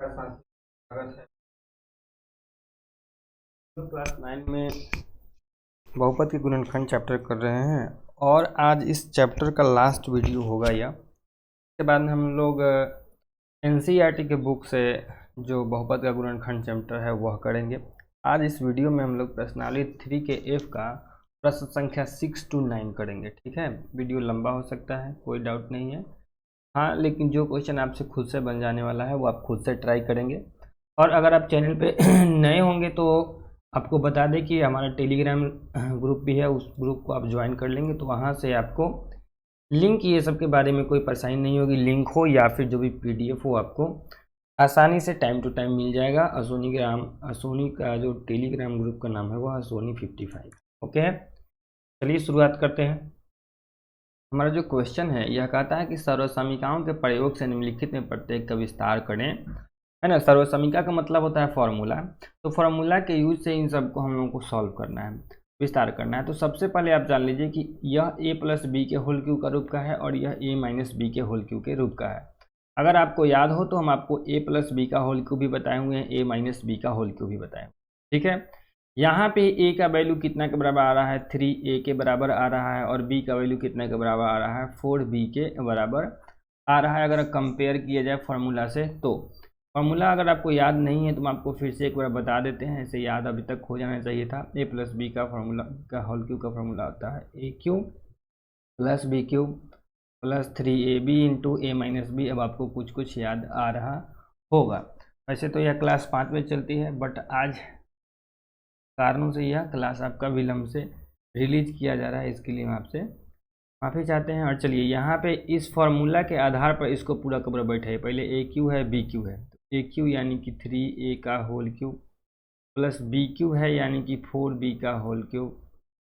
स्वागत है। तो क्लास 9 में बहुपद के गुणनखंड चैप्टर कर रहे हैं और आज इस चैप्टर का लास्ट वीडियो होगा यह। इसके बाद हम लोग एनसीईआरटी के बुक से जो बहुपद का गुणनखंड चैप्टर है वह करेंगे। आज इस वीडियो में हम लोग प्रश्नावली 3 के एफ का प्रश्न संख्या 6 to 9 करेंगे। ठीक है, वीडियो लंबा हो सकता है, कोई डाउट नहीं है। हाँ, लेकिन जो क्वेश्चन आपसे खुद से बन जाने वाला है वो आप खुद से ट्राई करेंगे। और अगर आप चैनल पे नए होंगे तो आपको बता दें कि हमारा टेलीग्राम ग्रुप भी है, उस ग्रुप को आप ज्वाइन कर लेंगे तो वहाँ से आपको लिंक ये सब के बारे में कोई परेशानी नहीं होगी। लिंक हो या फिर जो भी पीडीएफ हो आपको आसानी से टाइम टू टाइम मिल जाएगा। असोनी का जो टेलीग्राम ग्रुप का नाम है वो असोनी 55। ओके, चलिए शुरुआत करते हैं। हमारा जो क्वेश्चन है यह कहता है कि सर्वसमीकाओं के प्रयोग से निम्नलिखित में प्रत्येक का विस्तार करें, है ना। सर्वसमीका का मतलब होता है फॉर्मूला, तो फॉर्मूला के यूज से इन सबको हम लोगों को सॉल्व करना है, विस्तार करना है। तो सबसे पहले आप जान लीजिए कि यह a प्लस बी के होल क्यूब का रूप का है और यह a माइनस बी के होल क्यूब के रूप का है। अगर आपको याद हो तो हम आपको a प्लस बी का होल क्यूब भी बताए हुए हैं, a माइनस बी का होल क्यूब भी बताए। ठीक है, यहाँ पे a का वैल्यू कितना के बराबर आ रहा है, 3a के बराबर आ रहा है, और b का वैल्यू कितना के बराबर आ रहा है, 4b के बराबर आ रहा है। अगर कंपेयर किया जाए फार्मूला से तो फार्मूला अगर आपको याद नहीं है तो हम आपको फिर से एक बार बता देते हैं, ऐसे याद अभी तक हो जाना चाहिए था। a प्लस बी का फार्मूला का होल क्यूब का फार्मूला होता है a cube plus B cube plus 3ab into a minus B. अब आपको कुछ कुछ याद आ रहा होगा। वैसे तो यह क्लास 5 में चलती है, बट आज कारणों से यह क्लास आपका विलम्ब से रिलीज किया जा रहा है, इसके लिए हम आपसे माफ़ी चाहते हैं। और चलिए यहाँ पे इस फॉर्मूला के आधार पर इसको पूरा का पूरा बैठे। पहले ए क्यू है, बी क्यू है, तो ए क्यू यानी कि 3a का whole cube plus B cube है यानी कि 4b का होल क्यूब,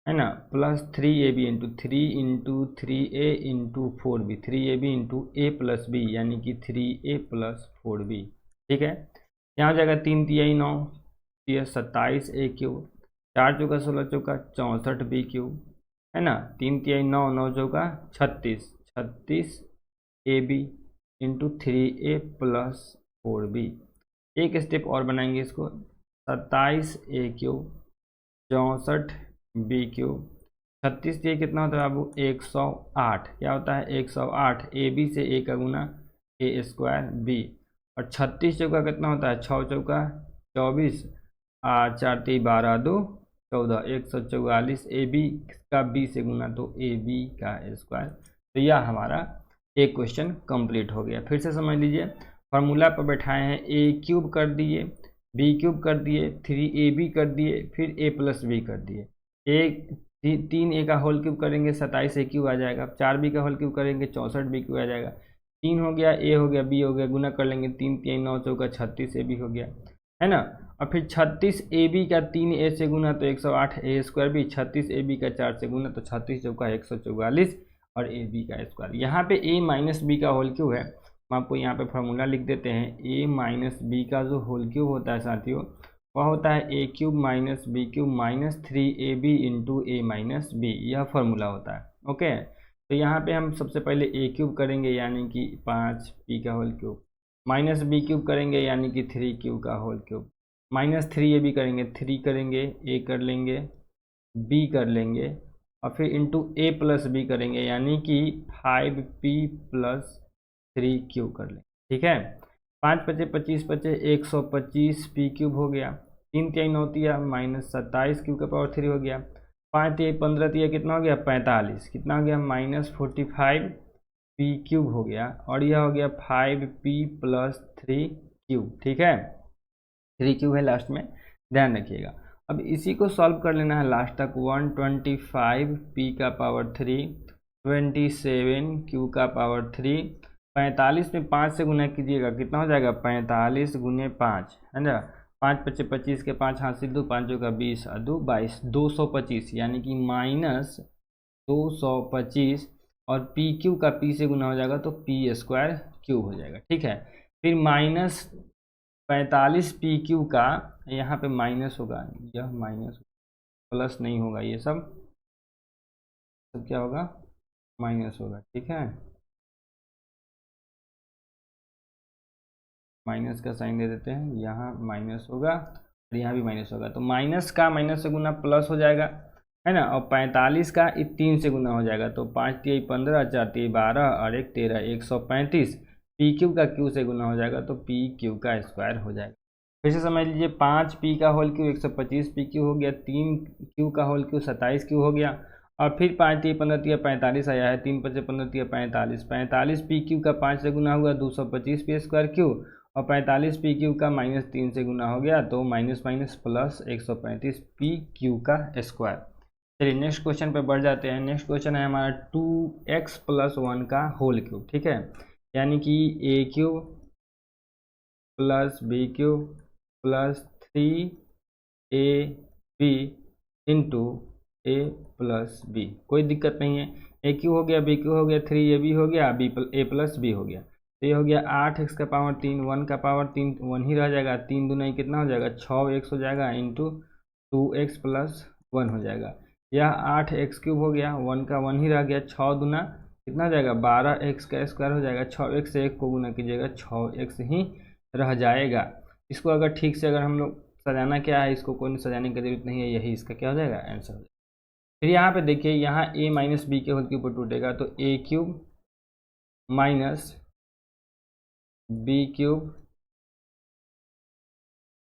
है ना, plus 3ab into 3 into 4b, 3ab into a plus B यानी कि 3a प्लस 4b। ठीक है, यहाँ हो जाएगा 3 तिहाई 9, 27 a क्यूब, 4 चौका 16 चौका 64 b क्यूब, है ना, 3 तिहाई 9, 9 चौका 36 ए B into 3a plus 4b। एक स्टेप और बनाएंगे इसको, 27 a क्यूब 64 बी क्यूब, 36 ये कितना होता है बाबू, 108। क्या होता है, 108 ए बी से a का गुना a स्क्वायर बी, और 36 चौका कितना होता है, 6 चौका 24, 4 3 12 2 14, 144 ए बी का बी से गुना तो ए बी का स्क्वायर। तो यह हमारा एक क्वेश्चन कंप्लीट हो गया। फिर से समझ लीजिए, फार्मूला पर बैठाए हैं, ए क्यूब कर दिए, बी क्यूब कर दिए, 3ab कर दिए, फिर a प्लस बी कर दिए। एक 3a का होल क्यूब करेंगे 27 a क्यूब आ जाएगा, 4b का होल क्यूब करेंगे 64 b क्यूब आ जाएगा, 3 हो गया, a हो गया, b हो गया, गुना कर लेंगे 3 3 9 चौका 36 ab हो गया, है ना। और फिर 36 ab का 3a से गुना तो 108 a स्क्वायर बी, 36 ab का 4 से गुना तो 36 चौका 144 और ए बी का स्क्वायर। यहाँ पे a माइनस बी का होल क्यूब है, हम आपको यहाँ पे फार्मूला लिख देते हैं। a माइनस बी का जो होल क्यूब होता है साथियों वह होता है a cube minus B cube minus 3ab into a minus B, यह फार्मूला होता है। ओके, तो यहाँ पे हम सबसे पहले a क्यूब करेंगे यानी कि 5b का whole cube, minus B cube करेंगे यानी कि 3q का होल क्यूब, माइनस 3ab करेंगे, 3 करेंगे, a कर लेंगे, b कर लेंगे, और फिर इंटू a प्लस बी करेंगे यानी कि 5p प्लस 3q कर लेंगे। ठीक है, 5 पचे 25 पचे 125 पी क्यूब हो गया, 3 तिहाई 9 तिया माइनस 27 क्यू का पावर 3 हो गया, 5 तिहाई 15 तिया कितना हो गया, 45, कितना हो गया, माइनस 45 पी क्यूब हो गया, और यह हो गया 5p प्लस 3q। ठीक है, 3q है लास्ट में, ध्यान रखिएगा। अब इसी को सॉल्व कर लेना है लास्ट तक। 125 p का पावर 3, 27 q का पावर 3, 45 में 5 से गुना कीजिएगा, कितना हो जाएगा, 45 गुने 5, है ना। 5 पच्चे 25 के 5 हाथ से 2, 5 का 20 और 2 22, 225 यानी कि माइनस 225, और पी क्यू का पी से गुना हो जाएगा तो पी स्क्वायर क्यूब हो जाएगा। ठीक है, फिर माइनस 45 पी क्यू का, यहाँ पे माइनस होगा, यह माइनस प्लस नहीं होगा, ये सब क्या होगा, माइनस होगा। ठीक है, माइनस का साइन दे देते हैं, यहाँ माइनस होगा और यहाँ भी माइनस होगा, तो माइनस का माइनस से गुना प्लस हो जाएगा, है ना। और 45 का 3 से गुना हो जाएगा, तो 5 तिया 15, 4 तिया 12 और 1 13, 135। पी क्यू का क्यू से गुना हो जाएगा, तो पी क्यू का स्क्वायर हो जाएगा। फिर से समझ लीजिए, 5 पी का होल क्यू 125 पी क्यू हो गया, 3 क्यू का होल क्यू 27 क्यू हो गया, और फिर 5 तिया 15 तिया 45 आया है, 3 5 15 तिया 45, 45 पी क्यू का 5 से गुना हुआ 225 पी स्क्वायर क्यू, और 45 पी क्यू का -3 से गुना हो गया, तो minus minus plus 135 P Q का स्क्वायर। चलिए नेक्स्ट क्वेश्चन पे बढ़ जाते हैं। नेक्स्ट क्वेश्चन है हमारा 2x + 1 का होल क्यूब, ठीक है, यानी कि a cube plus B cube plus 3ab into a plus B. कोई दिक्कत नहीं है, a क्यू हो गया, b क्यू हो गया, 3ab हो गया, a प्लस बी हो गया, तो ये हो गया 8x का पावर 3, 1 का पावर 3, 1 ही रह जाएगा, 3 दूना ही कितना हो जाएगा 6x हो जाएगा, इंटू 2x + 1 हो जाएगा। यह 8x क्यूब हो गया, 1 का 1 ही रह गया, 6 दूना कितना हो जाएगा 12x का स्क्वायर हो जाएगा, 6x से 1 को गुना कीजिएगा, 6x ही रह जाएगा। इसको अगर ठीक से अगर हम लोग सजाना क्या है, इसको कोई सजाने की जरूरत नहीं है, यही इसका क्या हो जाएगा आंसर हो जाएगा। फिर यहाँ पे देखिए, यहाँ a माइनस बी के होल क्यूब पर टूटेगा, तो a cube minus B cube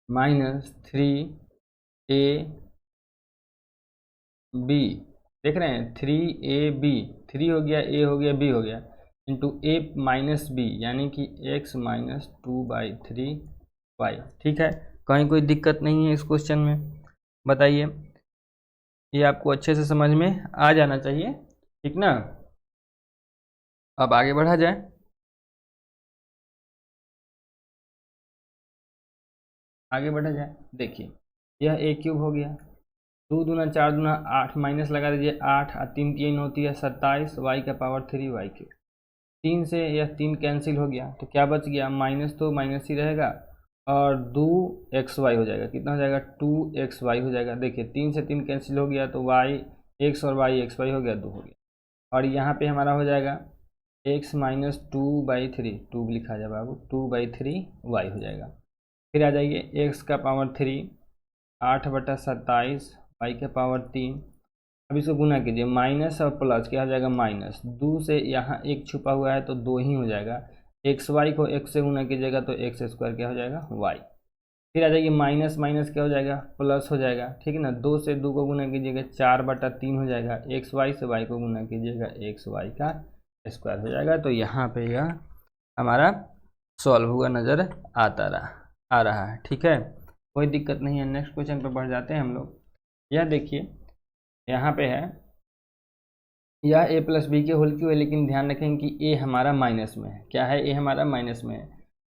minus 3ab, देख रहे हैं 3ab, 3 हो गया, a हो गया, b हो गया, इंटू a माइनस बी, यानी कि x माइनस 2/3y। ठीक है, कहीं कोई दिक्कत नहीं है इस क्वेश्चन में, बताइए। ये आपको अच्छे से समझ में आ जाना चाहिए, ठीक ना। अब आगे बढ़ा जाए। आगे बढ़ा जाए, देखिए यह a क्यूब हो गया, 2 दूना 4 दूना 8, माइनस लगा दीजिए, 8 और 3 3 होती है 27, y का पावर 3y क्यूब। 3 से यह 3 कैंसिल हो गया, तो क्या बच गया, माइनस तो माइनस ही रहेगा, और 2xy हो जाएगा, कितना हो जाएगा 2xy हो जाएगा। देखिए 3 से 3 कैंसिल हो गया, तो y x और y xy हो गया, 2 हो गया, और यहाँ पे हमारा हो जाएगा x माइनस 2/3, 2 लिखा जाए बाबू, 2/3y हो जाएगा। फिर आ जाइए x का पावर 3, 8/27, y का पावर 3। अब इसको गुना कीजिए, माइनस और प्लस क्या हो जाएगा माइनस, 2 से यहाँ 1 छुपा हुआ है, तो 2 ही हो जाएगा, एक्स वाई को x से गुना कीजिएगा, तो x स्क्वायर क्या हो जाएगा y। फिर आ जाइए माइनस माइनस क्या हो जाएगा प्लस हो जाएगा, ठीक है ना, 2 से 2 को गुना कीजिएगा, 4/3 हो जाएगा, एक्स वाई से y को गुना कीजिएगा, एक्स वाई का स्क्वायर हो जाएगा। तो यहाँ पे यह हमारा सॉल्व हुआ नज़र आ रहा है, ठीक है, कोई दिक्कत नहीं है। नेक्स्ट क्वेश्चन पे बढ़ जाते हैं हम लोग। यह देखिए यहाँ पे है, यह a प्लस बी के होल क्यूब है, लेकिन ध्यान रखें कि a हमारा माइनस में है। क्या है, a हमारा माइनस में है,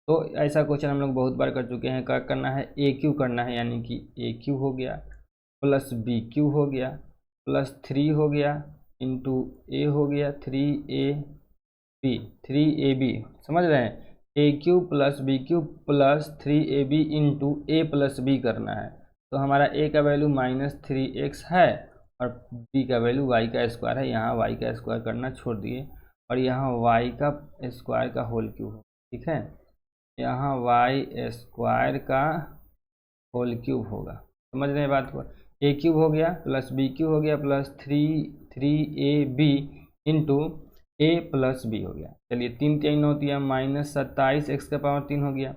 तो ऐसा क्वेश्चन हम लोग बहुत बार कर चुके हैं। क्या करना है, a क्यू करना है, यानी कि a क्यू हो गया प्लस b क्यू हो गया प्लस 3 हो गया इंटू a हो गया 3ab, समझ रहे हैं, a cube plus B cube plus 3ab into a plus B करना है। तो हमारा a का वैल्यू -3x है, और b का वैल्यू y का स्क्वायर है, यहाँ y का स्क्वायर करना छोड़ दिए, और यहाँ y का स्क्वायर का होल क्यूब, ठीक है, यहाँ y स्क्वायर का होल क्यूब होगा। समझ रहे हैं बात को, a क्यूब हो गया प्लस b क्यूब हो गया plus 3ab into a plus B हो गया। चलिए 3 3 होती है, -27 x का पावर 3 हो गया।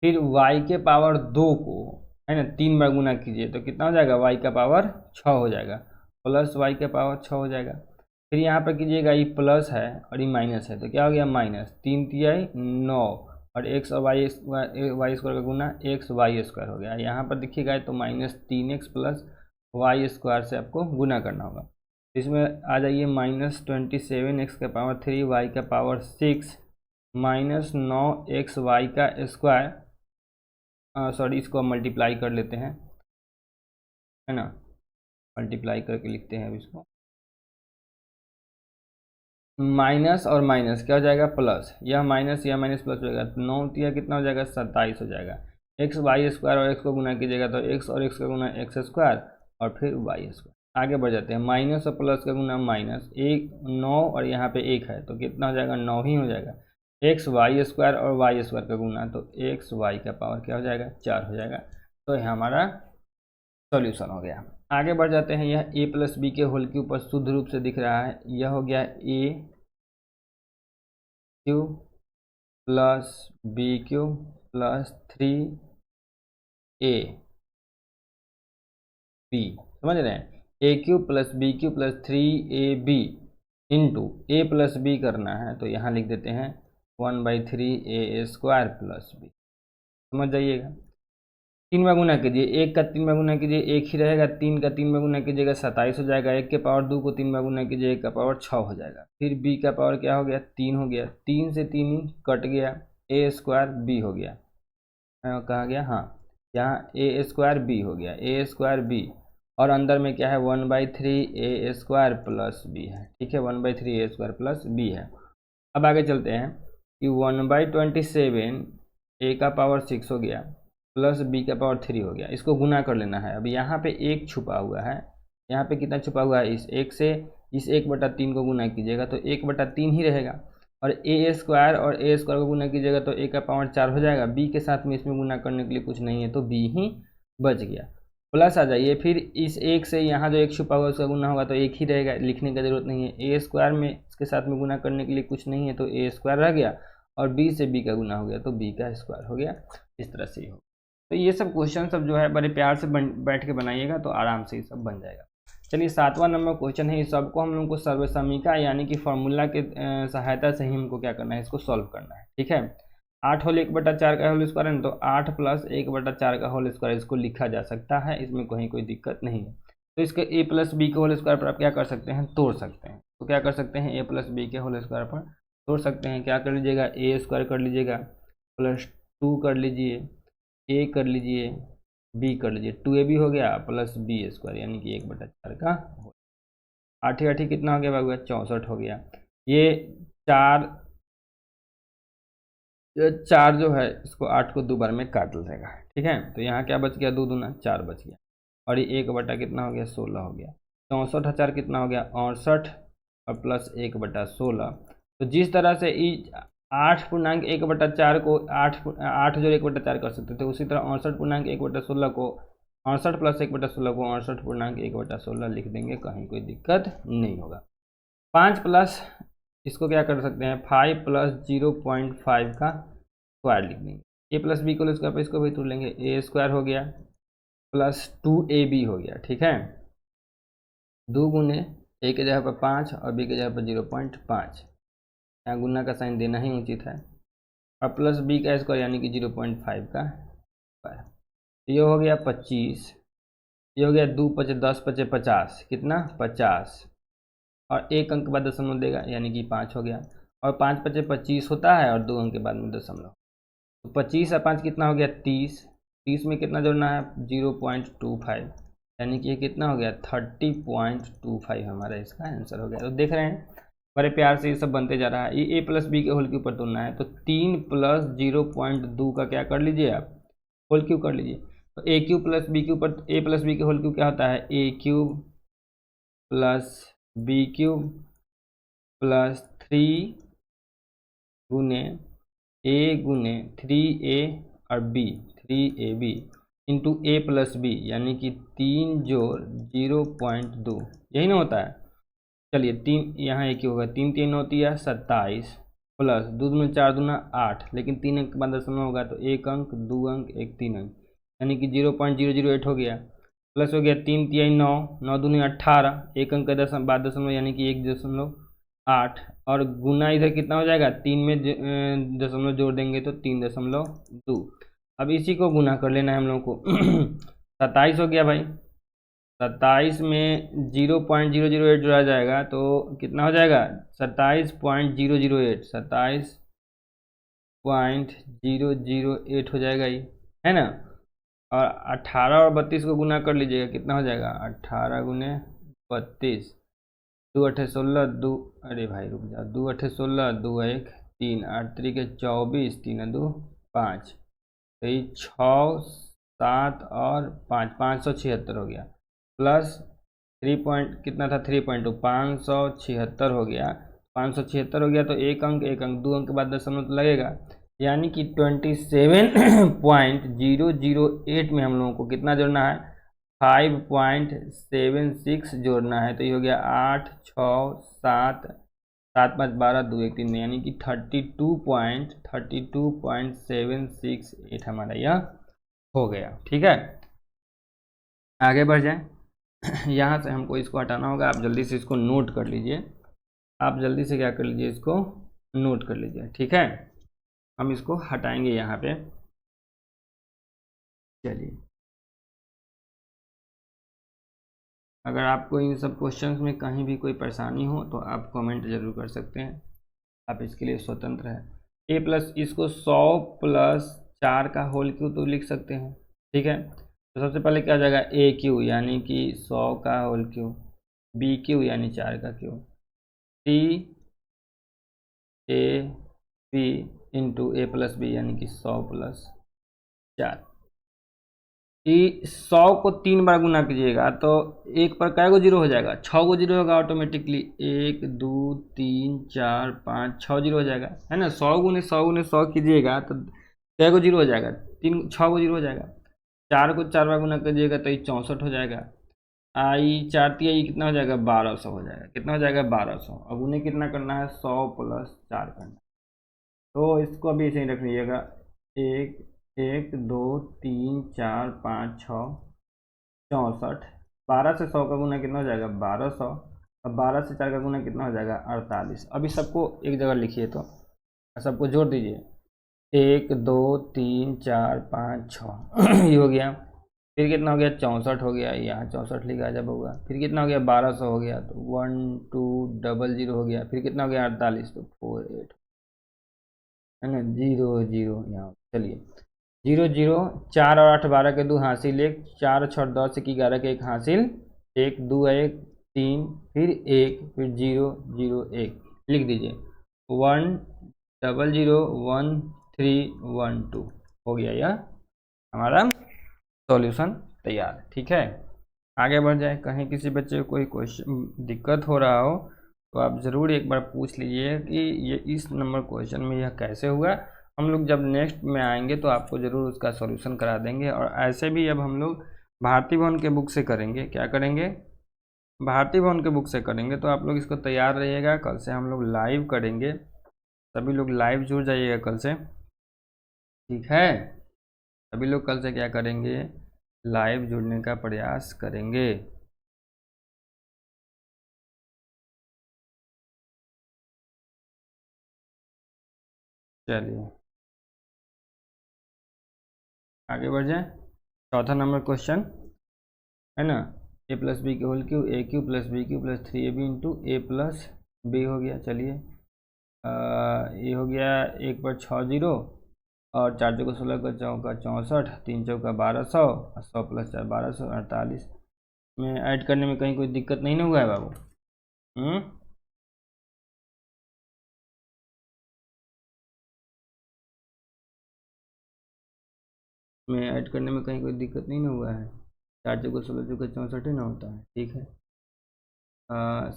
फिर y के पावर 2 को, है ना, 3 बार गुना कीजिए, तो कितना हो जाएगा, y का पावर 6 हो जाएगा, प्लस y का पावर 6 हो जाएगा। फिर यहाँ पर कीजिएगा, ये प्लस है और ये माइनस है, तो क्या हो गया माइनस, 3 3 9, और x और y स्क्वायर का गुना x y स्क्वायर हो गया। यहाँ पर देखिएगा तो -3x प्लस y स्क्वायर से आपको गुना करना होगा। इसमें आ जाइए -27x का पावर 3, y का पावर 6, -9x y का स्क्वायर, सॉरी इसको हम मल्टीप्लाई कर लेते हैं, है ना, मल्टीप्लाई करके लिखते हैं अब इसको, माइनस और माइनस क्या हो जाएगा प्लस, यह माइनस प्लस हो जाएगा, 9 तिया कितना हो जाएगा 27 हो जाएगा, एक्स वाई स्क्वायर और एक्स को गुना कीजिएगा, तो एक्स और एक्स का गुना एक्स स्क्वायर और फिर वाई स्क्वायर। आगे बढ़ जाते हैं, माइनस और प्लस का गुना माइनस, 1 9 और यहाँ पे 1 है, तो कितना हो जाएगा 9 ही हो जाएगा। एक्स वाई स्क्वायर और वाई स्क्वायर का गुना, तो एक्स वाई का पावर क्या हो जाएगा 4 हो जाएगा। तो यह हमारा सॉल्यूशन हो गया। आगे बढ़ जाते हैं। यह ए प्लस बी के होल के ऊपर शुद्ध रूप से दिख रहा है। यह हो गया A cube plus B cube plus 3 A B, समझ रहे हैं। A cube plus B cube plus 3 AB into A plus B करना है, तो यहाँ लिख देते हैं 1/3 A² प्लस बी। समझ जाइएगा। 3 में गुना कीजिए, 1 का 3 में गुना कीजिए 1 ही रहेगा, 3 का 3 में गुना कीजिएगा 27 हो जाएगा, 1 के पावर 2 को 3 में गुना कीजिए 1 का पावर 6 हो जाएगा। फिर b का पावर क्या हो गया 3 हो गया, 3 से 3 ही कट गया, A² b हो गया। कहा गया हाँ, यहाँ A² b हो गया, A² b, और अंदर में क्या है 1/3 A² प्लस बी है। ठीक है, 1/3 A² प्लस बी है। अब आगे चलते हैं कि 1/27 A का पावर 6 हो गया प्लस बी का पावर 3 हो गया। इसको गुना कर लेना है। अब यहाँ पे 1 छुपा हुआ है, यहाँ पे कितना छुपा हुआ है, इस 1 से इस 1/3 को गुना कीजिएगा तो 1/3 ही रहेगा, और A² और A² को गुना कीजिएगा तो A का पावर 4 हो जाएगा। b के साथ में इसमें गुना करने के लिए कुछ नहीं है, तो b ही बच गया। प्लस आ जाइए, फिर इस 1 से यहाँ जो 1 छुपा हुआ है उसका गुना होगा तो 1 ही रहेगा, लिखने की जरूरत नहीं है। A² में इसके साथ में गुना करने के लिए कुछ नहीं है, तो A² रह गया, और b से b का गुना हो गया तो b का स्क्वायर हो गया। इस तरह से ही हो। तो ये सब क्वेश्चन सब जो है बड़े प्यार से बैठ के बनाइएगा तो आराम से ये सब बन जाएगा। चलिए 7वां नंबर क्वेश्चन है। इस सबको हम लोग को सर्वसमीका यानी कि फॉर्मूला के सहायता से ही हमको क्या करना है, इसको सॉल्व करना है। ठीक है, 8 होल 1/4 का होल स्क्वायर है, तो 8 प्लस 1/4 का होल स्क्वायर इसको लिखा जा सकता है, इसमें कहीं कोई दिक्कत नहीं है। तो इसके a प्लस बी के होल स्क्वायर पर आप क्या कर सकते हैं, तोड़ सकते हैं। तो क्या कर सकते हैं, a प्लस बी के होल स्क्वायर पर तोड़ सकते हैं। क्या कर लीजिएगा, A² कर लीजिएगा प्लस 2 कर लीजिए, a कर लीजिए, b कर लीजिए, 2ab हो गया प्लस b² यानी कि 1/4 का। 8 8 कितना हो गया भाई, 64 हो गया। ये 4 जो है इसको 8 को 2 बार में काट लेगा। ठीक है, तो यहाँ क्या बच गया, 2 दूना 4 बच गया, और ये 1 कितना हो गया 16 हो गया। 64,000 कितना हो गया 68 और प्लस 1/16। तो जिस तरह से 8.1/4 को 8 जो 1/4 कर सकते थे, उसी तरह 68.1/16 को 68 प्लस 1/16 को 68.1/16 लिख देंगे, कहीं कोई दिक्कत नहीं होगा। 5 प्लस इसको क्या कर सकते हैं, 5 प्लस 0.5 का स्क्वायर लिख देंगे। a प्लस बी को स्क्वायर पर इसको भी तोड़ लेंगे, A² हो गया प्लस 2ab हो गया। ठीक है, 2 गुने a के जगह पर 5 और b के जगह पर 0.5, यहाँ गुना का साइन देना ही उचित है, और प्लस b का स्क्वायर यानी कि 0.5 का स्क्वायर। ये हो गया 25, ये हो गया 2 5 10 5 50, कितना 50, और 1 अंक के बाद दशमलव देगा यानी कि 5 हो गया, और 5 5 25 होता है, और 2 अंक के बाद में दशमलव। तो 25 और 5 कितना हो गया 30, 30 में कितना जोड़ना है 0.25, यानी कि ये कितना हो गया 30.25 हमारा इसका आंसर हो गया। तो देख रहे हैं बड़े प्यार से ये सब बनते जा रहा है। ये a प्लस बी के होल के ऊपर तोड़ना है, तो 3 प्लस 0.2 का क्या कर लीजिए आप, होल क्यूब कर लीजिए। तो a क्यूब प्लस बी के ऊपर a प्लस बी के होल क्यूब क्या होता है, a cube plus B cube plus 3 गुने a गुने 3a और b 3ab into a plus B, यानी कि 3 जोड़ 0.2, यही ना होता है। चलिए 3 यहाँ एक ही होगा, 3 3 होती है 27 प्लस 2 दूना 4 दूना 8, लेकिन 3 अंक के बाद दशमलव होगा तो 1 अंक 2 अंक 1 3 अंक, यानी कि 0.008 हो गया, प्लस हो गया 3 3 9 9 दूनी 18, 1 अंक का बाद दशमलव यानी कि 1.8, और गुना इधर कितना हो जाएगा, 3 में दशमलव जोड़ देंगे तो 3.2। अब इसी को गुना कर लेना है हम लोग को। 27 हो गया भाई, 27 में 0.008 जोड़ा जाएगा तो कितना हो जाएगा 27.008, 27.008 हो जाएगा ये, है ना। और 18 और 32 को गुना कर लीजिएगा, कितना हो जाएगा 18 गुने 32, 2 8 16 2, अरे भाई रुक जा, 2 8 16 2 1 3 8 3 के 24 3 2 5, तो ये 6 7 और 5 576 हो गया, प्लस 3 पॉइंट कितना था 3.2 576 हो गया। 576 हो गया, तो एक अंक 2 अंक के बाद दशमलव तो लगेगा, यानी कि 27.008 में हम लोगों को कितना जोड़ना है, 5.76 जोड़ना है। तो ये हो गया 8 6 7 7 5 12 2 1 3 में, यानी कि 32.768 हमारा यह हो गया। ठीक है, आगे बढ़ जाए। यहाँ से हमको इसको हटाना होगा, आप जल्दी से इसको नोट कर लीजिए, आप जल्दी से क्या कर लीजिए, इसको नोट कर लीजिए। ठीक है, हम इसको हटाएंगे यहाँ पे। चलिए, अगर आपको इन सब क्वेश्चंस में कहीं भी कोई परेशानी हो तो आप कमेंट जरूर कर सकते हैं, आप इसके लिए स्वतंत्र हैं। ए प्लस, इसको 100 प्लस 4 का होल क्यूब तो लिख सकते हैं। ठीक है, तो सबसे पहले क्या हो जाएगा, ए क्यू यानी कि 100 का होल क्यूब, बी क्यू यानी 4 का cube, C A B into A plus B यानी कि 100 प्लस 4। 100 को 3 बार गुना कीजिएगा तो एक पर कै गो जीरो हो जाएगा, 6 गो जीरो होगा ऑटोमेटिकली, 1 2 3 4 5 6 जीरो हो जाएगा, है ना। 100 गुने 100 गुने 100 कीजिएगा तो कै गो जीरो हो जाएगा, 6 गो जीरो हो जाएगा। 4 को 4 बार गुना कीजिएगा तो ये 64 हो जाएगा। आई 4 3 ये कितना हो जाएगा, 1200 हो जाएगा। कितना हो जाएगा, 1200। अब उन्हें कितना करना है, 100 प्लस 4 करना, तो इसको अभी ऐसे ही रख लीजिएगा। 1 1 2 3 4 5 6 64, 12 से 100 का गुना कितना हो जाएगा, 1200। अब 12 से 4 का गुना कितना हो जाएगा, 48। अभी सबको एक जगह लिखिए तो सबको जोड़ दीजिए, 1 2 3 4 5 6 ये हो गया। फिर कितना हो गया, 64 हो गया, यहाँ 64 लिखा जब होगा। फिर कितना हो गया, 1200 हो गया, तो 1 2 00 हो गया। फिर कितना हो गया, 48, तो 48 है ना, 0 0 यहाँ। चलिए, 0 0, 4 और 8 12 के 2 हासिल 1, 4 6 10 1 11 के 1 हासिल 1 2 1 3 फिर 1 फिर 0 0 1 लिख दीजिए। 1 0 0 1 3 1 2 हो गया, यह हमारा सॉल्यूशन तैयार। ठीक है, आगे बढ़ जाए। कहीं किसी बच्चे को कोई क्वेश्चन दिक्कत हो रहा हो तो आप ज़रूर एक बार पूछ लीजिए कि ये इस नंबर क्वेश्चन में यह कैसे हुआ। हम लोग जब नेक्स्ट में आएंगे तो आपको ज़रूर उसका सॉल्यूशन करा देंगे। और ऐसे भी अब हम लोग भारती भवन के बुक से करेंगे। क्या करेंगे, भारती भवन के बुक से करेंगे। तो आप लोग इसको तैयार रहिएगा, कल से हम लोग लाइव करेंगे। सभी लोग लाइव जुड़ जाइएगा कल से। ठीक है, सभी लोग कल से क्या करेंगे, लाइव जुड़ने का प्रयास करेंगे। चलिए, आगे बढ़ जाए। चौथा नंबर क्वेश्चन है ना, ए प्लस बी के whole cube, A cube plus B cube plus 3ab into A plus B हो गया। चलिए, ये हो गया, 1 पर 6 जीरो और 4 चौका 16 का चौका 64, 3 चौका 1200 और 100 प्लस 4 1200 48 में ऐड करने में कहीं कोई दिक्कत नहीं ना हुआ है बाबू? में ऐड करने में कहीं कोई दिक्कत नहीं ना हुआ है? 4 चौका 16 चौका 64 ही ना होता है। ठीक है,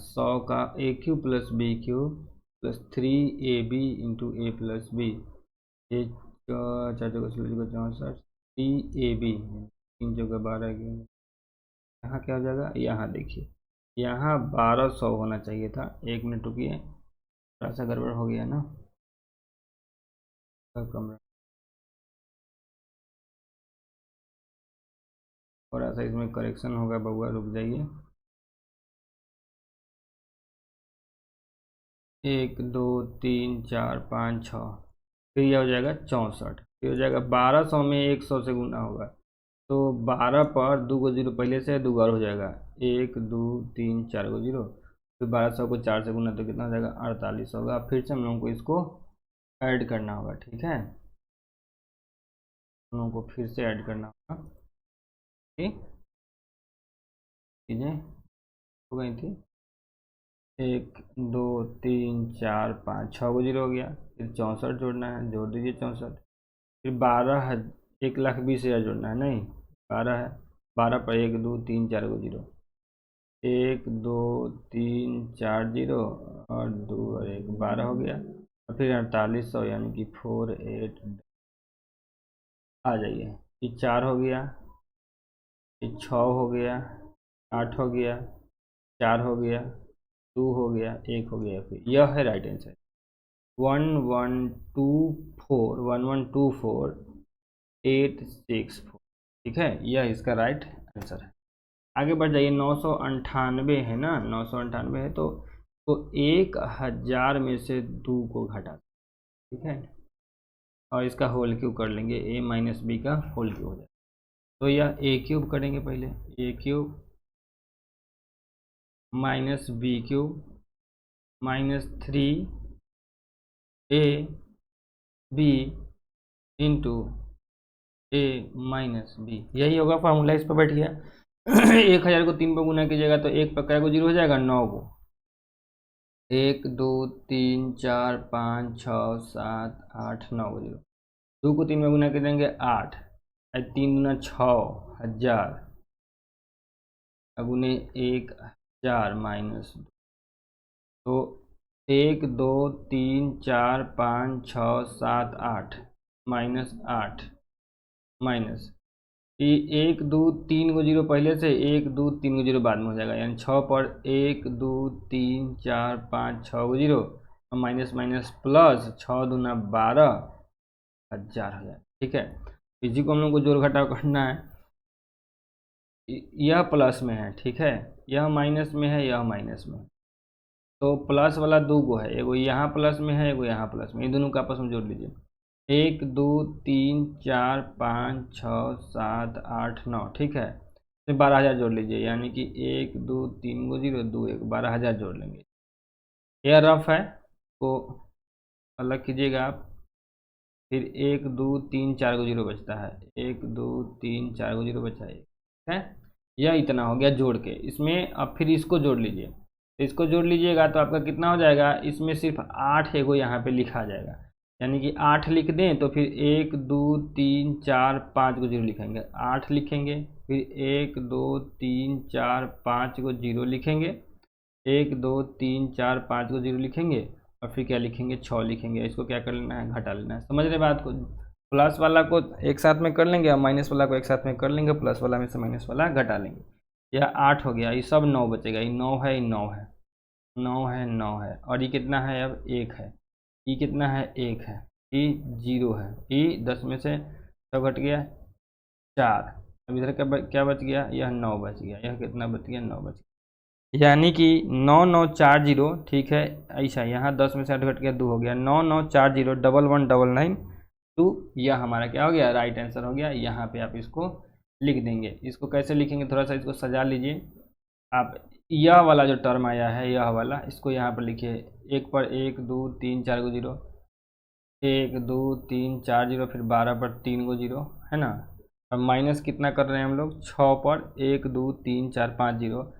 100 का A cube plus B cube plus 3ab into A plus B, ये 4 चौका 16 चौका 64 3ab 3 चौका 12 यहाँ क्या हो जाएगा, यहाँ देखिए, यहाँ 1200 होना चाहिए था। 1 मिनट रुकिए, थोड़ा सा गड़बड़ हो गया ना, कमरा थोड़ा सा इसमें करेक्शन होगा बउआ, रुक जाइए। 1 2 3 4 5 6, फिर यह हो जाएगा 64, फिर हो जाएगा 1200 में 100 से गुना होगा, तो 12 पर 2 गो जीरो पहले से 2 बार हो जाएगा, 1 2 3 4 गो जीरो, फिर 1200 को 4 से गुना तो कितना हो जाएगा, 48 होगा। फिर से हम लोगों को इसको ऐड करना होगा। ठीक है, हम लोगों को फिर से ऐड करना होगा। ठीक, चीज़ें हो गई थी, 1 2 3 4 5 6 गो जीरो हो गया, फिर 64 जोड़ना है, जोड़ दीजिए 64, फिर 12 है, 1,20,000 जोड़ना है, नहीं 12 है, 12 पर 1 2 3 4 गो जीरो, 1 2 3 4 0 और 2 और 1 12 हो गया, और फिर 4800 यानी कि 48 आ जाइए। ये 4 हो गया, ये 6 हो गया, 8 हो गया, 4 हो गया, 2 हो गया, 1 हो गया, फिर यह है राइट आंसर 1124 ठीक है, यह इसका राइट आंसर है। आगे बढ़ जाइए। 998 है ना, 998 है तो 1000 में से 2 को घटा, ठीक है, और इसका होल क्यूब कर लेंगे, a माइनस बी का होल क्यूब हो जाएगा। तो यह a क्यूब करेंगे पहले, a cube minus B cube minus 3 a b into a minus B, यही होगा फॉर्मूला, इस पर बैठ गया। 1000 को 3 पर गुना कीजिएगा तो 1 पर क्या को 0 हो जाएगा, 9 को, 1 2 3 4 5 6 7 8 9 को 0, 2 को 3 में गुना कर देंगे 8, 3 गुना 6000 गुने 1000 माइनस, तो 1 2 3 4 5 6 7 8 माइनस 8 माइनस, ये 1 2 3 को 0 पहले से, 1 2 3 को 0 बाद में हो जाएगा, यानी 6 पर 1 2 3 4 5 6 को 0 और माइनस माइनस प्लस 6 दूना 12,000 हो जाएगा, ठीक है। इसी को हम लोग को जोड़ घटाव करना है, यह प्लस में है, ठीक है, यह माइनस में है, यह माइनस में है, तो प्लस वाला 2 को है, एगो यहाँ प्लस में है, एगो यहाँ प्लस में, ये दोनों को आपस में जोड़ लीजिए। 1 2 3 4 5 6 7 8 9, ठीक है, फिर 12,000 जोड़ लीजिए, यानी कि 1 2 3 को 0 2 1 12,000 जोड़ लेंगे। यह रफ है, तो अलग कीजिएगा आप, फिर 1 2 3 4 को 0 बचता है, 1 2 3 4 को 0 बचा है, ठीक है। यह इतना हो गया जोड़ के, इसमें अब फिर इसको जोड़ लीजिए, इसको जोड़ लीजिएगा तो आपका कितना हो जाएगा, इसमें सिर्फ 8 एगो यहाँ पे लिखा जाएगा, यानी कि 8 लिख दें तो फिर 1 2 3 4 5 को 0 लिखेंगे, 8 लिखेंगे, फिर 1 2 3 4 5 को 0 लिखेंगे, 1 2 3 4 5 को 0 लिखेंगे, और फिर क्या लिखेंगे, 6 लिखेंगे। इसको क्या कर लेना है, घटा लेना है, समझ रहे बात को। प्लस वाला को एक साथ में कर लेंगे और माइनस वाला को एक साथ में कर लेंगे, प्लस वाला में से माइनस वाला घटा लेंगे। यह 8 हो गया, ये सब 9 बचेगा, ये 9 है, ये 9 है, 9 है, 9 है, और ये कितना है, अब 1 है, ये कितना है, 1 है, ये 0 है, ये 10 में से सब घट गया 4, अब इधर क्या बच गया, यह 9 बच गया, यह कितना बच गया, 9 बच गया, यानी कि 9940, ठीक है, ऐसा यहाँ 10 में से 8 घट गया 2 हो गया, 9940 1199 यह हमारा क्या हो गया, राइट आंसर हो गया। यहाँ पे आप इसको लिख देंगे। इसको कैसे लिखेंगे, थोड़ा सा इसको सजा लीजिए आप, यह वाला जो टर्म आया है, यह वाला, इसको यहाँ पर लिखिए, 1 पर 1 2 3 4 को 0, 1 2 3 4 0, फिर 12 पर 3 को 0, है ना, अब माइनस कितना कर रहे हैं हम लोग, 6 पर 1 2 3 4 5 0,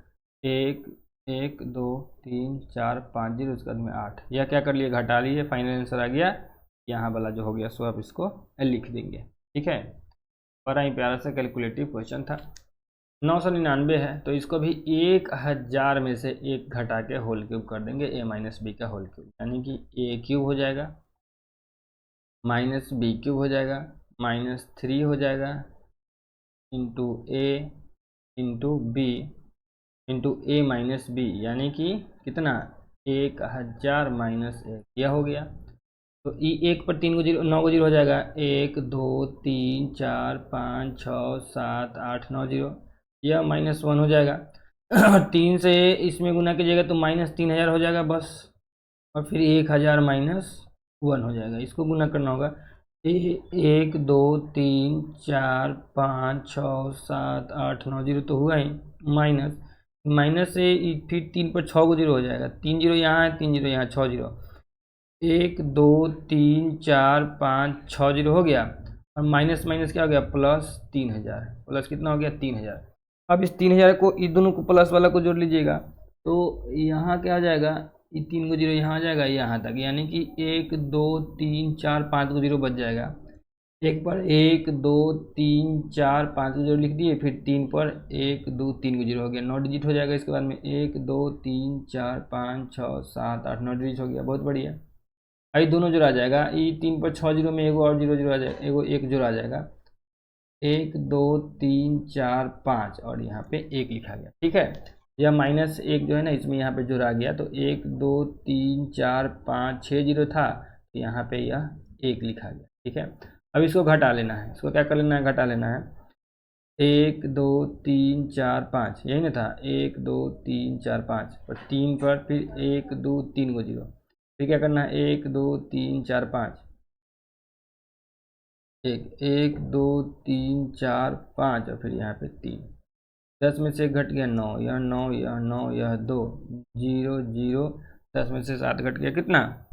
1 1 2 3 4 5 0, उसके बाद में 8, यह क्या कर लिए, घटा लिए, फाइनल आंसर आ गया यहाँ वाला जो हो गया, सो आप इसको लिख देंगे, ठीक है। बड़ा ही प्यारा सा कैलकुलेटिव क्वेश्चन था। 999 है तो इसको भी 1000 में से 1 घटा के होल क्यूब कर देंगे, a माइनस बी का होल क्यूब, यानी कि a क्यूब हो जाएगा माइनस बी क्यूब हो जाएगा माइनस 3 हो जाएगा into a into B into A minus B, यानी कि कितना, 1000 माइनस 1, यह हो गया। तो ई 1 पर 3 को 0 9 को 0 हो जाएगा, 1 2 3 4 5 6 7 8 9 0, यह -1 हो जाएगा। 3 से इसमें गुना कीजिएगा तो -3000 हो जाएगा बस, और फिर 1000 -1 हो जाएगा, इसको गुना करना होगा। 1 2 3 4 5 6 7 8 9 0 तो हुआ ही, माइनस से फिर 3 पर 6 को 0 हो जाएगा, 3 0 यहाँ है, 3 0 यहाँ, 6 0, 1 2 3 4 5 6 0 हो गया, और माइनस माइनस क्या हो गया, प्लस 3000, प्लस कितना हो गया, 3000। अब इस 3000 को, इस दोनों को प्लस वाला को जोड़ लीजिएगा, तो यहाँ क्या आ जाएगा, ये 3 को 0 यहाँ आ जाएगा यहाँ तक, यानी कि 1 2 3 4 5 को 0 बच जाएगा, एक पर 1 2 3 4 5 को जीरो लिख दिए, फिर 3 पर 1 2 3 को जीरो हो गया, 9 डिजिट हो जाएगा। इसके बाद में 1 2 3 4 5 6 7 8 9 डिजिट हो गया, बहुत बढ़िया। अभी दोनों जोड़ा जाएगा, ये 3 पर 6 जीरो में एगो और जीरो जीरो आ जाएगा, एगो एक जोड़ा जाएगा। 1 2 3 4 5 और यहाँ पे 1 लिखा गया, ठीक है। यह -1 जो है ना, इसमें यहाँ पे जोड़ा गया, तो 1 2 3 4 5 6 जीरो था, तो यहाँ पे यह 1 लिखा गया, ठीक है। अब इसको घटा लेना है, इसको क्या कर लेना है, घटा लेना है। 1 2 3 4 5 यही ना था, 1 2 3 4 5 और 3 पर फिर 1 2 3 को जीरो, फिर क्या करना है, 1 2 3 4 5 1 2 3 4 5 और फिर यहाँ पे 3। 10 में से घट गया 9, यह 9 यह 9 यह 2 0 0, 10 में से 7 घट गया कितना,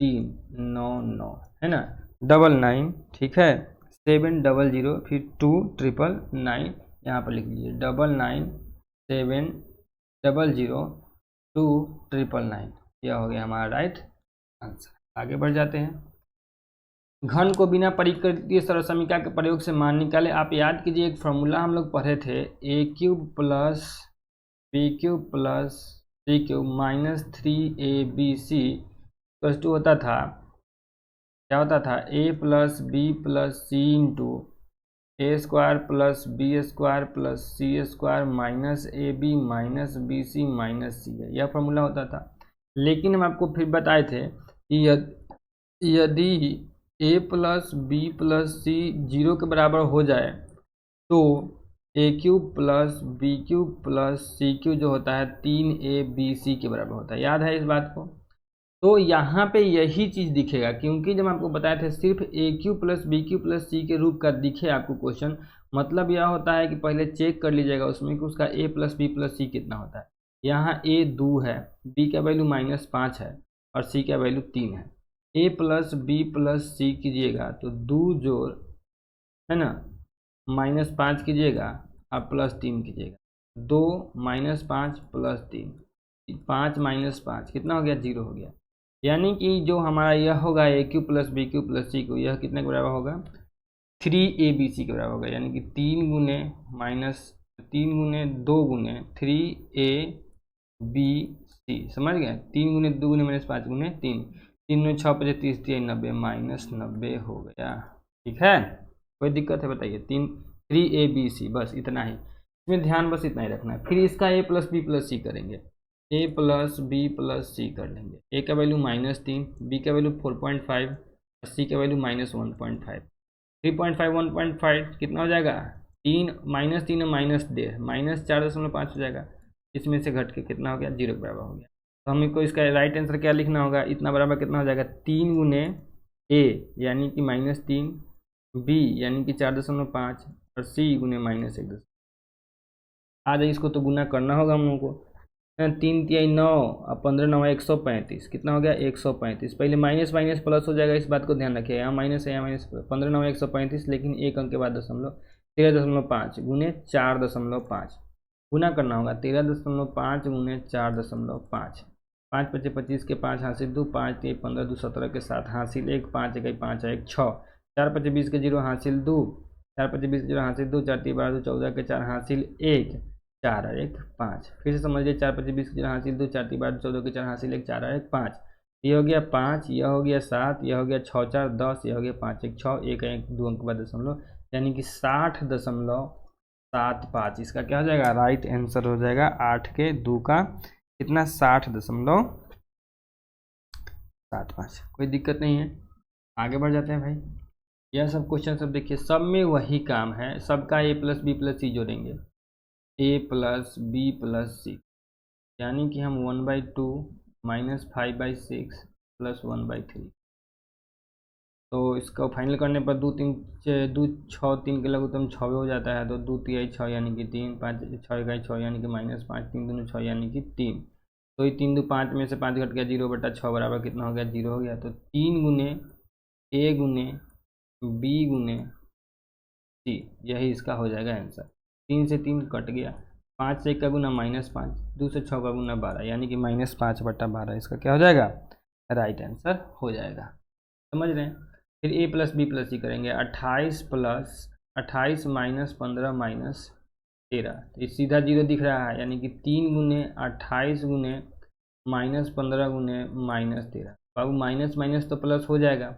3 9 9 है ना, 99, ठीक है। 700 फिर 2999 यहाँ पर लिख लीजिए, 99702999, यह हो गया हमारा राइट आंसर। आगे बढ़ जाते हैं। घन को बिना परिकृतीय सरल समीकरण के प्रयोग से मान निकाले। आप याद कीजिए, एक फॉर्मूला हम लोग पढ़े थे, a³ plus b³ plus c³ minus 3abc plus 2 होता था, क्या होता था, a plus B plus C into A square plus B square plus C square minus A B minus B C minus C है, यह फॉर्मूला होता था। लेकिन हम आपको फिर बताए थे कि यदि a प्लस बी प्लस सी 0 के बराबर हो जाए तो a³ plus b³ plus c³ जो होता है 3abc के बराबर होता है, याद है इस बात को। तो यहाँ पे यही चीज़ दिखेगा, क्योंकि जब आपको बताए थे सिर्फ a³ plus b³ plus c के रूप का दिखे आपको क्वेश्चन, मतलब यह होता है कि पहले चेक कर लीजिएगा उसमें कि उसका a प्लस बी प्लस सी कितना होता है। यहाँ a 2 है, b का वैल्यू -5 है और c का वैल्यू 3 है। a प्लस बी प्लस सी कीजिएगा तो 2 जोड़ है ना, -5 कीजिएगा और प्लस 3 कीजिएगा, 2 -5 प्लस 3, 5 -5 कितना हो गया, 0 हो गया। यानी कि जो हमारा यह होगा a³ plus b³ plus c³ यह कितने के बराबर होगा, 3abc के बराबर होगा। यानी कि 3 गुने 2 गुने 3abc, समझ गए, 3 गुने 2 गुने -5 गुने 3, 3 में 6 5 30 90 -90 हो गया, ठीक है। कोई दिक्कत है बताइए, 3abc बस इतना ही, इसमें ध्यान बस इतना ही रखना है। फिर इसका a प्लस बी प्लस सी करेंगे, a प्लस बी प्लस सी कर लेंगे। a का वैल्यू -3, b का वैल्यू 4.5 और c का वैल्यू -1.5, 3.5 1.5 कितना हो जाएगा, 3 -3 और -1.5 -4.5 हो जाएगा। इसमें से घट के कितना हो गया, 0 के बराबर हो गया। तो हमको इसका राइट आंसर क्या लिखना होगा, इतना बराबर कितना हो जाएगा, 3 गुने a यानी कि -3, b यानी कि 4.5 और c गुने -1। आ जाए, इसको तो गुना करना होगा हम लोगों को, 3 तिहाई 9 और 15 9 135, कितना हो गया, 135। पहले माइनस माइनस प्लस हो जाएगा, इस बात को ध्यान रखिए, यहाँ माइनस है यहाँ माइनस, 15 9 135, लेकिन एक अंक के बाद दशमलव, 13.5 गुने 4.5 गुना करना होगा, 13.5 गुने 4.5, 5 5 25 के 5 हासिल 2, 5 3 15 2 17 के 7 हासिल 1, 5 1 5 1 6, 4 5 20 के 0 हासिल 2, 4 5 20 के 0 हासिल 2, 4 3 12 2 14 के 4 हासिल 1, 4 और 1 5। फिर से समझिए, 4 5 20 के 4 हासिल 2, 4 3 12 14 के 4 हासिल 1, 4 और 1 5, ये हो गया 5, यह हो गया 7, यह हो गया 6 4 10, यह हो गया 5 1 6, 1 1 2 अंक के बाद दशमलव, यानी कि 60.75। इसका क्या हो जाएगा, राइट आंसर हो जाएगा 8 के 2 का कितना, 60.75। कोई दिक्कत नहीं है, आगे बढ़ जाते हैं भाई। यह सब क्वेश्चन सब देखिए, सब में वही काम है, सबका a प्लस बी प्लस सी जोड़ेंगे, a प्लस बी प्लस सी, यानी कि हम 1/2 -5/6 प्लस 1/3। तो इसको फाइनल करने पर 2 3 6 3 के लघुत्तम 6 हो जाता है, तो 2 तिहाई 6 यानी कि 3, 5 6 इकाई 6 यानी कि -5, 3 दूनी 6 यानी कि 3, तो ये 3 2 5 में से 5 घट गया, 0/6 बराबर कितना हो गया, 0 हो गया। तो 3 गुने a गुने b गुने c, यही इसका हो जाएगा आंसर। 3 से 3 कट गया, 5 से 1 का गुना -5, 2 से 6 का गुना 12, यानी कि -5/12 इसका क्या हो जाएगा, राइट आंसर हो जाएगा। समझ रहे हैं। फिर ए प्लस बी प्लस सी करेंगे, 28 माइनस 15 माइनस 13, तो ये सीधा जीरो दिख रहा है, यानी कि 3 गुने 28 गुने माइनस 15 गुने माइनस 13। बाबू माइनस माइनस तो प्लस हो जाएगा,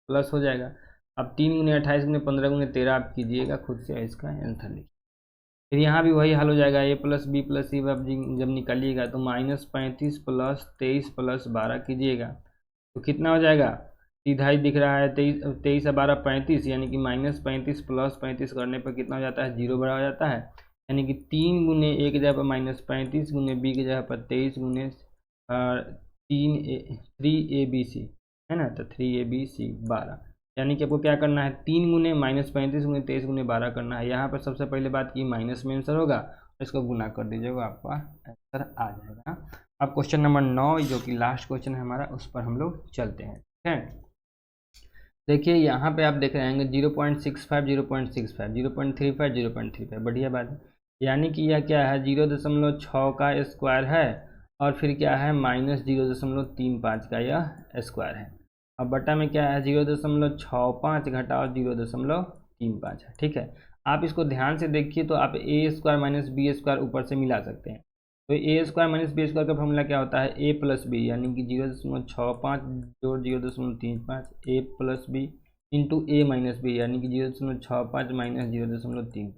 प्लस हो जाएगा। अब 3 गुने 28 गुने 15 गुने 13 आप कीजिएगा खुद से, इसका आंसर लिखिए। फिर यहाँ भी वही हल हो जाएगा, ए प्लस बी प्लस सी जब निकालिएगा तो -35 प्लस 23 प्लस 12 कीजिएगा तो कितना हो जाएगा, सीधा ही दिख रहा है, 23 और 12 35, यानी कि -35 प्लस 35 करने पर कितना हो जाता है, 0 बड़ा हो जाता है। यानी कि 3 गुने ए की जगह पर -35 गुने बी की जगह पर 23 गुने 3ABC है ना, तो 3ABC 12। यानी कि आपको क्या करना है, 3 गुने -35 गुने 23 गुने 12 करना है। यहाँ पर सबसे पहले बात की माइनस में आंसर होगा, इसको गुना कर दीजिएगा, आपका आंसर आ जाएगा। अब क्वेश्चन नंबर 9 जो कि लास्ट क्वेश्चन है हमारा, उस पर हम लोग चलते हैं। ठीक है, देखिए यहाँ पे आप देख रहे हैं 0.65 0.65 0.35 0.35, बढ़िया बात है। यानी कि यह क्या है, 0.6 का स्क्वायर है और फिर क्या है -0.35 का यह स्क्वायर है। अब बटा में क्या है, 0.65 घटाओ 0.35 है। ठीक है, आप इसको ध्यान से देखिए तो आप ए स्क्वायर माइनस बी स्क्वायर ऊपर से मिला सकते हैं। तो ए स्क्वायर माइनस बी स्क्वायर का फॉर्मूला क्या होता है, ए प्लस बी, यानी कि 0.65 जोड़ 0.35, ए plus B into A minus B, यानी कि 0.65 minus 0.35,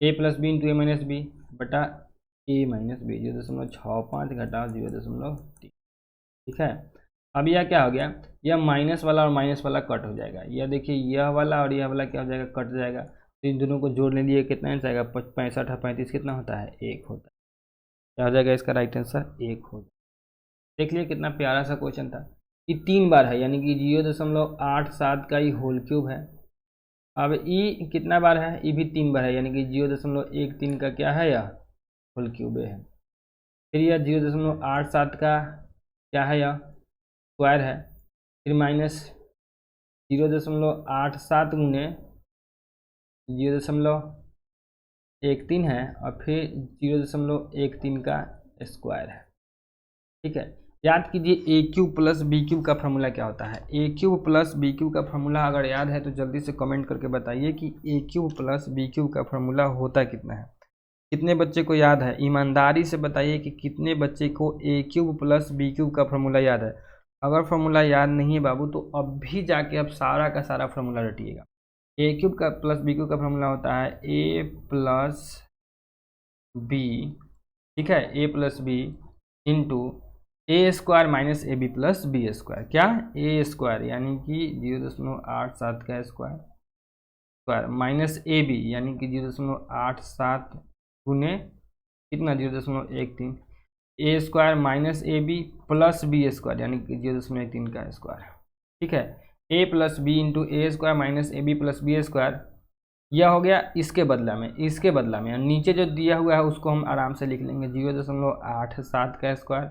A plus B into A minus B बटा ए माइनस बी, 0.65 घटाओ 0.3। ठीक है, अब यह क्या हो गया, यह माइनस वाला और माइनस वाला कट हो जाएगा। यह देखिए यह वाला और यह वाला क्या हो जाएगा, कट जाएगा। तो इन दोनों को जोड़ने लिए कितना आंसर आएगा, 65 और 35 कितना होता है, 1 होता है। क्या हो जाएगा इसका राइट आंसर, 1 हो जाएगा। देख लिए कितना प्यारा सा क्वेश्चन था। ये 3 बार है, यानी कि 0.87 का ही होल क्यूब है। अब ई कितना बार है, ई भी 3 बार है, यानी कि 0.13 का क्या है, यह होल क्यूब है। फिर यह 0.87 का क्या है, यह स्क्वायर है। फिर माइनस 0.87 गुने 0.13 है और फिर 0.13 का स्क्वायर है। ठीक है, याद कीजिए ए क्यूब प्लस बी क्यूब का फार्मूला क्या होता है। ए क्यूब प्लस बी क्यूब का फार्मूला अगर याद है तो जल्दी से कमेंट करके बताइए कि ए क्यूब प्लस बी क्यूब का फार्मूला होता कितना है। कितने बच्चे को याद है, ईमानदारी से बताइए कि कितने बच्चे को ए क्यूब प्लस बी क्यूब का फार्मूला याद है। अगर फार्मूला याद नहीं है बाबू तो अब भी जाके अब सारा का सारा फार्मूला रटिएगा। ए क्यूब का प्लस बी क्यूब का फार्मूला होता है ए प्लस बी, ठीक है, A plus B into A square minus A B plus B square. क्या, ए स्क्वायर यानी कि 0.87 का स्क्वायर माइनस ए बी यानी कि 0.87 गुने कितना 0.13, A square minus A B plus B square यानी कि 0.13 का स्क्वायर। ठीक है, A plus B into A square minus A B plus B square, यह हो गया इसके बदला में, इसके बदला में नीचे जो दिया हुआ है उसको हम आराम से लिख लेंगे, 0.87 का स्क्वायर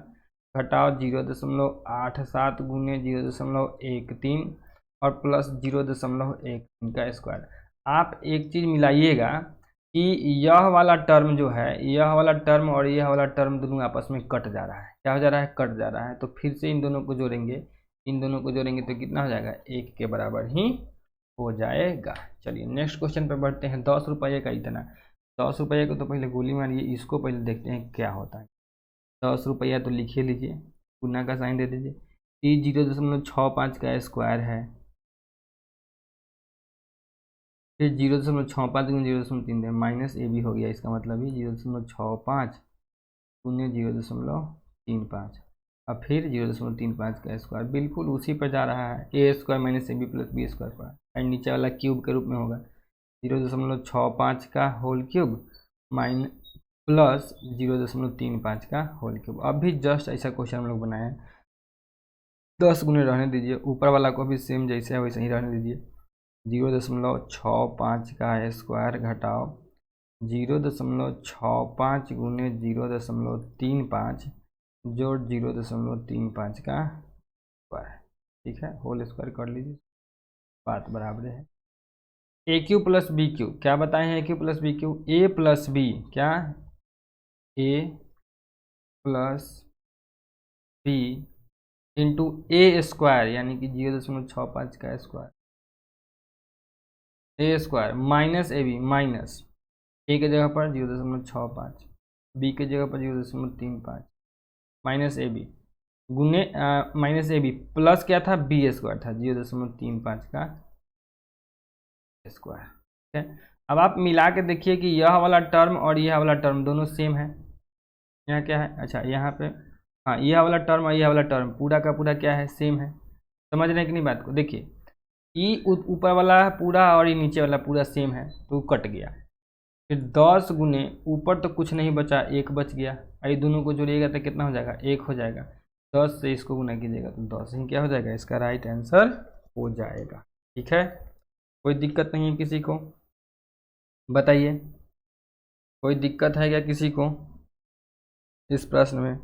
घटाओ 0.87 गुने 0.13 और प्लस 0.13 का स्क्वायर। आप एक चीज़ मिलाइएगा कि यह वाला टर्म जो है, यह वाला टर्म और यह वाला टर्म दोनों आपस में कट जा रहा है। क्या हो जा रहा है, कट जा रहा है। तो फिर से इन दोनों को जोड़ेंगे, इन दोनों को जोड़ेंगे तो कितना हो जाएगा, 1 के बराबर ही हो जाएगा। चलिए नेक्स्ट क्वेश्चन पर बढ़ते हैं। 10 रुपये का इतना, 10 रुपये को तो पहले गोली मारिए, इसको पहले देखते हैं क्या होता है। 10 रुपया तो लिखिए लीजिए, गुना का साइन दे दीजिए। ई 0.65 का स्क्वायर है, फिर 0.65 गुना 0.3 है, माइनस ए भी हो गया, इसका मतलब ही 0.65 गुने 0.35 और फिर 0.35 का स्क्वायर, बिल्कुल उसी पर जा रहा है, A square minus A B plus B square पर, एंड नीचे वाला क्यूब के रूप में होगा 0.65 का होल क्यूब माइन प्लस 0.35 का होल क्यूब। अब भी जस्ट ऐसा क्वेश्चन हम लोग बनाए हैं, 10 गुने रहने दीजिए, ऊपर वाला को भी सेम जैसे है वैसे ही रहने दीजिए। 0.65 का स्क्वायर घटाओ 0.65 गुने 0.35 जोड़ 0.35 का स्क्वायर। ठीक है, होल स्क्वायर कर लीजिए, बात बराबर है। A cube plus B cube क्या बताए हैं, A cube plus B cube, A plus B क्या, A plus B into A square यानी कि 0.65 का square, A square minus A B, minus A के जगह पर 0.65, बी के जगह पर 0.35 माइनस ए बी गुने माइनस ए बी प्लस क्या था, बी स्क्वायर था 0.35 का स्क्वायर। ठीक है, अब आप मिला के देखिए कि यह वाला टर्म और यह वाला टर्म दोनों सेम है। यहाँ क्या है, अच्छा यहाँ पे हाँ, यह वाला टर्म और यह वाला टर्म पूरा का पूरा क्या है, सेम है। समझ रहे हैं कि नहीं बात को? देखिए ई ऊपर वाला पूरा और ये नीचे वाला पूरा सेम है तो कट गया। फिर 10 गुने ऊपर तो कुछ नहीं बचा, 1 बच गया। ये दोनों को जोड़िएगा तो कितना हो जाएगा, 1 हो जाएगा। 10 से इसको गुना कीजिएगा तो 10 ही क्या हो जाएगा, इसका राइट आंसर हो जाएगा। ठीक है, कोई दिक्कत नहीं है किसी को? बताइए, कोई दिक्कत है क्या किसी को इस प्रश्न में?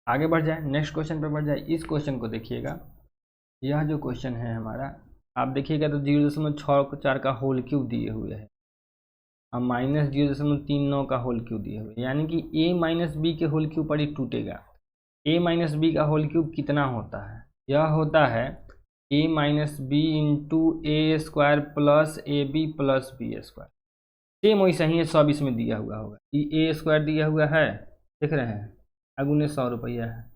आगे बढ़ जाए, नेक्स्ट क्वेश्चन पे बढ़ जाए। इस क्वेश्चन को देखिएगा, यह जो क्वेश्चन है हमारा, आप देखिएगा तो 0.64 का होल क्यूब दिए हुए है और माइनस 0.39 का होल क्यूब दिए हुए, यानी कि a माइनस बी के होल क्यूब पर ही टूटेगा। a माइनस बी का होल क्यूब कितना होता है, यह होता है a minus B into A square plus A B plus B square. Same वैसा ही है, सब इसमें दिया हुआ होगा। ये a स्क्वायर दिया हुआ है, देख रहे हैं, अगुने 100 रुपया है,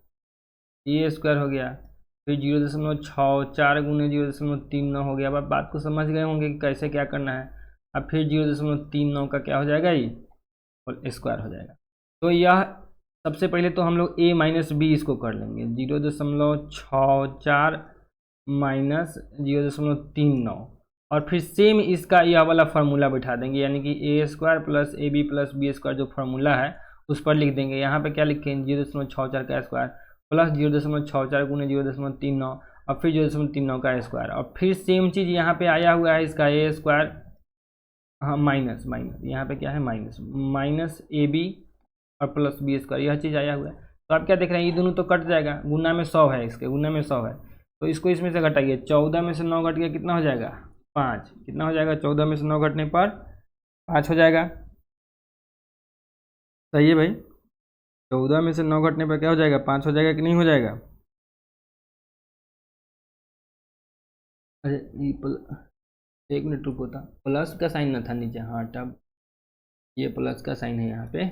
ए स्क्वायर हो गया, फिर 0.64 गुने 0.39 हो गया। अब आप बात को समझ गए होंगे कि कैसे क्या करना है। अब फिर 0.39 का क्या हो जाएगा, ये स्क्वायर हो जाएगा। तो यह सबसे पहले तो हम लोग a माइनस बी इसको कर लेंगे, 0.64 माइनस 0.39 और फिर सेम इसका यह वाला फार्मूला बैठा देंगे, यानी कि A square plus A B plus B square जो फार्मूला है उस पर लिख देंगे। यहाँ पे क्या लिखेंगे, 0.64 का स्क्वायर प्लस 0.64 गुने 0.39 और फिर 0.39 का स्क्वायर, और फिर सेम चीज़ यहाँ पे आया हुआ है इसका ए स्क्वायर, हाँ माइनस यहाँ पे क्या है, माइनस ए बी और प्लस बी स्क्वायर, यह चीज़ आया हुआ है। तो आप क्या देख रहे हैं, ये दोनों तो कट जाएगा, गुना में 100 है, इसके गुना में 100 है, तो इसको इसमें से घटाइए। 14 में से 9 घट गया, कितना हो जाएगा, 5। कितना हो जाएगा, 14 में से 9 घटने पर 5 हो जाएगा। सही है भाई, 14 में से 9 घटने पर क्या हो जाएगा, 5 हो जाएगा कि नहीं हो जाएगा? अरे एक मिनट रुको था, प्लस का साइन ना था नीचे, हाँ तब ये प्लस का साइन है यहाँ पे,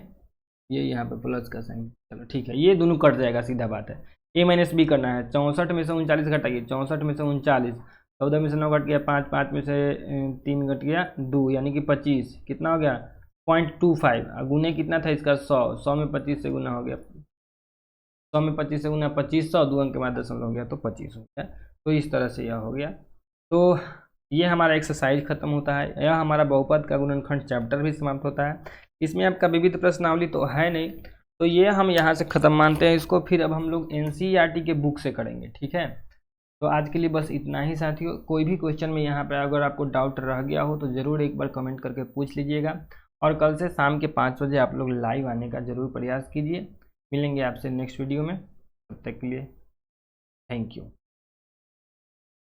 ये यहाँ पे प्लस का साइन, चलो ठीक है, ये दोनों कट जाएगा, सीधा बात है। a माइनस बी करना है, 64 में से 39 घटाइए, 64 में से 39, 14 में से 9 घट गया 5, 5 में से 3 घट गया 2, यानी कि 25, कितना हो गया 0.25, गुने कितना था इसका 100, 100 में 25 से गुना हो गया, 100 में 25 से गुना 2500, 2 अंक के बाद दशमलव हो गया तो 25 हो गया। तो इस तरह से यह हो गया। तो ये हमारा एक्सरसाइज खत्म होता है, यह हमारा बहुपद का गुणनखंड चैप्टर भी समाप्त होता है। इसमें आपका विविध प्रश्नावली तो है नहीं, तो ये हम यहाँ से ख़त्म मानते हैं इसको। फिर अब हम लोग एनसीईआरटी के बुक से करेंगे, ठीक है। तो आज के लिए बस इतना ही साथियों। कोई भी क्वेश्चन में यहाँ पर अगर आपको डाउट रह गया हो तो ज़रूर एक बार कमेंट करके पूछ लीजिएगा, और कल से शाम के 5 बजे आप लोग लाइव आने का ज़रूर प्रयास कीजिए। मिलेंगे आपसे नेक्स्ट वीडियो में, तब तक के लिए थैंक यू।